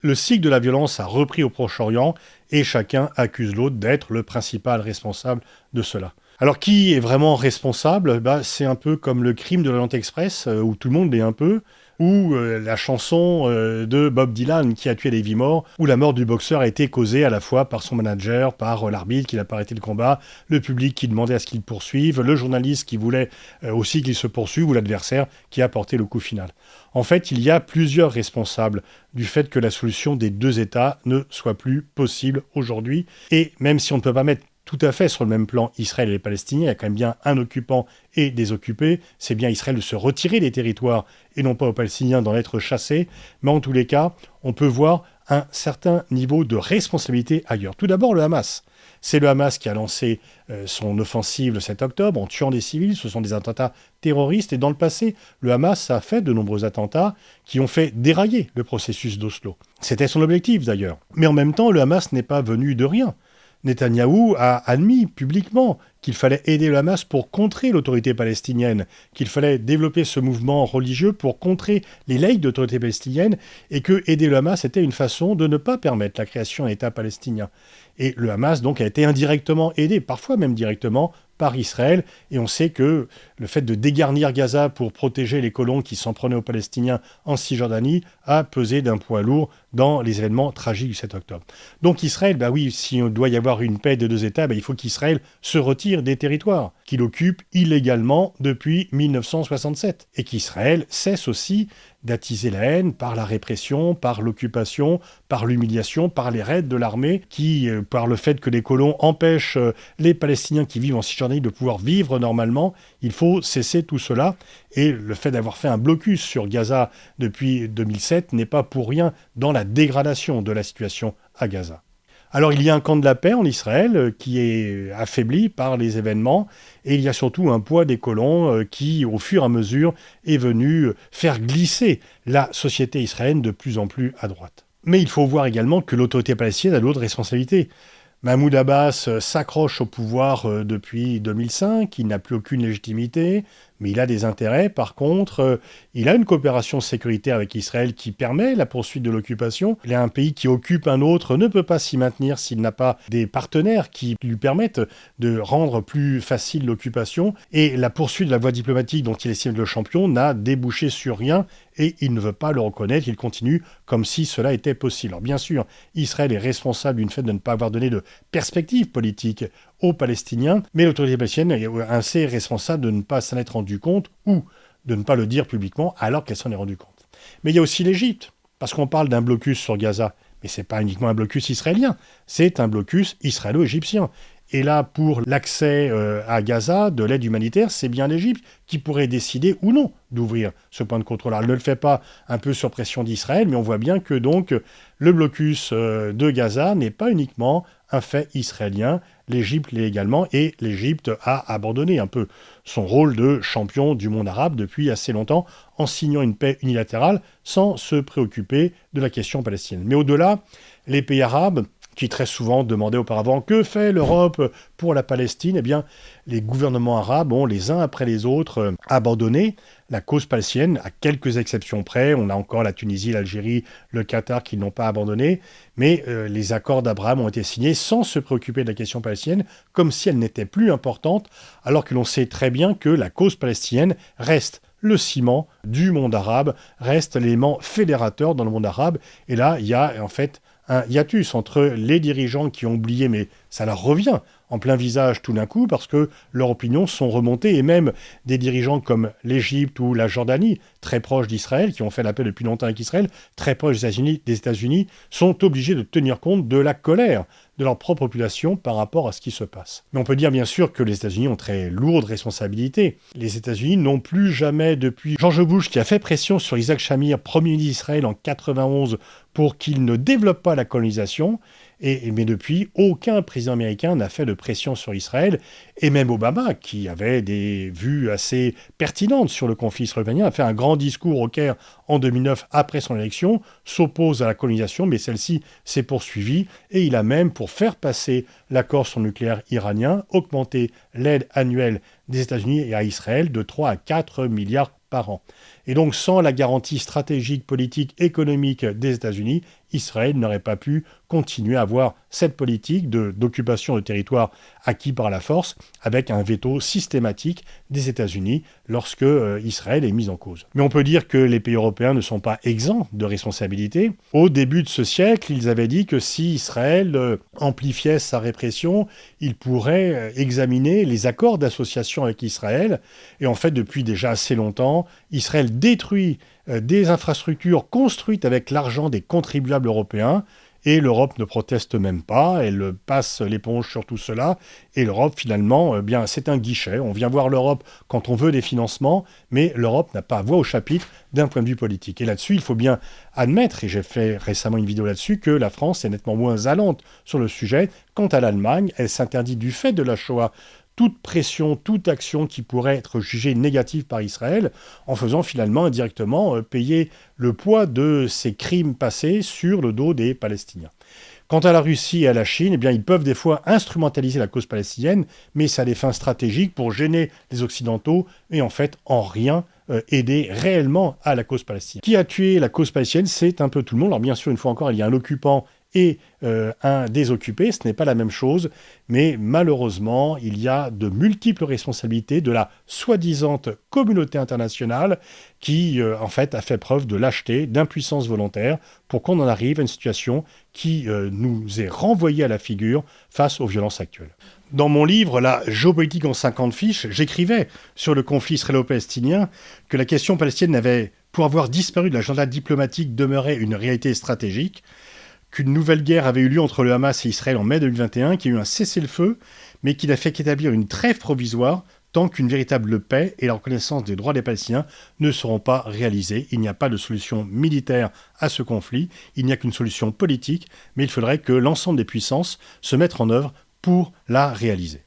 Le cycle de la violence a repris au Proche-Orient et chacun accuse l'autre d'être le principal responsable de cela. Alors qui est vraiment responsable ? C'est un peu comme le crime de l'Orient Express, où tout le monde l'est un peu, ou la chanson de Bob Dylan qui a tué Davey Moore, où la mort du boxeur a été causée à la fois par son manager, par l'arbitre qui n'a pas arrêté le combat, le public qui demandait à ce qu'il poursuive, le journaliste qui voulait aussi qu'il se poursuive, ou l'adversaire qui a porté le coup final. En fait, il y a plusieurs responsables du fait que la solution des deux États ne soit plus possible aujourd'hui. Et même si on ne peut pas mettre tout à fait sur le même plan Israël et les Palestiniens, il y a quand même bien un occupant et des occupés. C'est bien Israël de se retirer des territoires et non pas aux Palestiniens d'en être chassés. Mais en tous les cas, on peut voir un certain niveau de responsabilité ailleurs. Tout d'abord, le Hamas. C'est le Hamas qui a lancé son offensive le 7 octobre en tuant des civils. Ce sont des attentats terroristes. Et dans le passé, le Hamas a fait de nombreux attentats qui ont fait dérailler le processus d'Oslo. C'était son objectif d'ailleurs. Mais en même temps, le Hamas n'est pas venu de rien. Netanyahou a admis publiquement qu'il fallait aider le Hamas pour contrer l'autorité palestinienne, qu'il fallait développer ce mouvement religieux pour contrer les laïcs d'autorité palestinienne, et que aider le Hamas était une façon de ne pas permettre la création d'un État palestinien. Et le Hamas donc a été indirectement aidé, parfois même directement, par Israël, et on sait que le fait de dégarnir Gaza pour protéger les colons qui s'en prenaient aux Palestiniens en Cisjordanie a pesé d'un poids lourd dans les événements tragiques du 7 octobre. Donc Israël, oui, si on doit y avoir une paix de deux États, il faut qu'Israël se retire des territoires qu'il occupe illégalement depuis 1967, et qu'Israël cesse aussi d'attiser la haine par la répression, par l'occupation, par l'humiliation, par les raids de l'armée, par le fait que les colons empêchent les Palestiniens qui vivent en Cisjordanie de pouvoir vivre normalement. Il faut cesser tout cela. Et le fait d'avoir fait un blocus sur Gaza depuis 2007 n'est pas pour rien dans la dégradation de la situation à Gaza. Alors il y a un camp de la paix en Israël qui est affaibli par les événements, et il y a surtout un poids des colons qui, au fur et à mesure, est venu faire glisser la société israélienne de plus en plus à droite. Mais il faut voir également que l'autorité palestinienne a d'autres responsabilités. Mahmoud Abbas s'accroche au pouvoir depuis 2005, il n'a plus aucune légitimité, mais il a des intérêts. Par contre, il a une coopération sécuritaire avec Israël qui permet la poursuite de l'occupation. Il y a un pays qui occupe un autre, ne peut pas s'y maintenir s'il n'a pas des partenaires qui lui permettent de rendre plus facile l'occupation. Et la poursuite de la voie diplomatique dont il estime le champion n'a débouché sur rien, et il ne veut pas le reconnaître. Il continue comme si cela était possible. Alors bien sûr, Israël est responsable du fait de ne pas avoir donné de perspective politique aux Palestiniens, mais l'autorité palestinienne est assez responsable de ne pas s'en être rendu compte ou de ne pas le dire publiquement alors qu'elle s'en est rendue compte. Mais il y a aussi l'Égypte, parce qu'on parle d'un blocus sur Gaza, mais ce n'est pas uniquement un blocus israélien, c'est un blocus israélo-égyptien. Et là, pour l'accès à Gaza, de l'aide humanitaire, c'est bien l'Égypte qui pourrait décider ou non d'ouvrir ce point de contrôle. Alors, elle ne le fait pas un peu sur pression d'Israël, mais on voit bien que donc le blocus de Gaza n'est pas uniquement un fait israélien. L'Égypte l'est également, et l'Égypte a abandonné un peu son rôle de champion du monde arabe depuis assez longtemps en signant une paix unilatérale sans se préoccuper de la question palestinienne. Mais au-delà, les pays arabes qui très souvent demandaient auparavant « Que fait l'Europe pour la Palestine ?» Eh bien, les gouvernements arabes ont, les uns après les autres, abandonné la cause palestinienne, à quelques exceptions près. On a encore la Tunisie, l'Algérie, le Qatar qui n'ont pas abandonné. Mais les accords d'Abraham ont été signés sans se préoccuper de la question palestinienne, comme si elle n'était plus importante, alors que l'on sait très bien que la cause palestinienne reste le ciment du monde arabe, reste l'élément fédérateur dans le monde arabe. Et là, il y a en fait un hiatus entre les dirigeants qui ont oublié, mais ça leur revient en plein visage tout d'un coup, parce que leurs opinions sont remontées, et même des dirigeants comme l'Égypte ou la Jordanie, très proches d'Israël, qui ont fait la paix depuis longtemps avec Israël, très proches des États-Unis, sont obligés de tenir compte de la colère de leur propre population par rapport à ce qui se passe. Mais on peut dire bien sûr que les États-Unis ont très lourde responsabilité. Les États-Unis n'ont plus jamais, depuis George Bush qui a fait pression sur Isaac Shamir, premier ministre d'Israël en 91, pour qu'il ne développe pas la colonisation, mais depuis, aucun président américain n'a fait de pression sur Israël, et même Obama, qui avait des vues assez pertinentes sur le conflit israélien, a fait un grand discours au Caire en 2009 après son élection, s'oppose à la colonisation, mais celle-ci s'est poursuivie, et il a même, pour faire passer l'accord sur le nucléaire iranien, augmenté l'aide annuelle des États-Unis et à Israël de 3 à 4 milliards par an. Et donc, sans la garantie stratégique, politique, économique des États-Unis, Israël n'aurait pas pu continuer à avoir cette politique d'occupation de territoires acquis par la force avec un veto systématique des États-Unis lorsque Israël est mis en cause. Mais on peut dire que les pays européens ne sont pas exempts de responsabilité. Au début de ce siècle, ils avaient dit que si Israël amplifiait sa répression, il pourrait examiner les accords d'association avec Israël. Et en fait, depuis déjà assez longtemps, Israël détruit des infrastructures construites avec l'argent des contribuables européens, et l'Europe ne proteste même pas, elle passe l'éponge sur tout cela, et l'Europe finalement, bien, c'est un guichet. On vient voir l'Europe quand on veut des financements, mais l'Europe n'a pas voix au chapitre d'un point de vue politique. Et là-dessus, il faut bien admettre, et j'ai fait récemment une vidéo là-dessus, que la France est nettement moins allante sur le sujet. Quant à l'Allemagne, elle s'interdit du fait de la Shoah toute pression, toute action qui pourrait être jugée négative par Israël, en faisant finalement indirectement payer le poids de ces crimes passés sur le dos des Palestiniens. Quant à la Russie et à la Chine, eh bien, ils peuvent des fois instrumentaliser la cause palestinienne, mais ça a des fins stratégiques pour gêner les Occidentaux et en fait en rien aider réellement à la cause palestinienne. Qui a tué la cause palestinienne? C'est un peu tout le monde. Alors bien sûr, une fois encore, il y a un occupant et un désoccupé, ce n'est pas la même chose, mais malheureusement, il y a de multiples responsabilités de la soi-disant communauté internationale qui, en fait, a fait preuve de lâcheté, d'impuissance volontaire pour qu'on en arrive à une situation qui nous est renvoyée à la figure face aux violences actuelles. Dans mon livre, La géopolitique en 50 fiches, j'écrivais sur le conflit israélo-palestinien que la question palestinienne n'avait, pour avoir disparu de l'agenda diplomatique, demeuré une réalité stratégique, qu'une nouvelle guerre avait eu lieu entre le Hamas et Israël en mai 2021, qu'il y a eu un cessez-le-feu, mais qui n'a fait qu'établir une trêve provisoire tant qu'une véritable paix et la reconnaissance des droits des Palestiniens ne seront pas réalisés. Il n'y a pas de solution militaire à ce conflit, il n'y a qu'une solution politique, mais il faudrait que l'ensemble des puissances se mettent en œuvre pour la réaliser.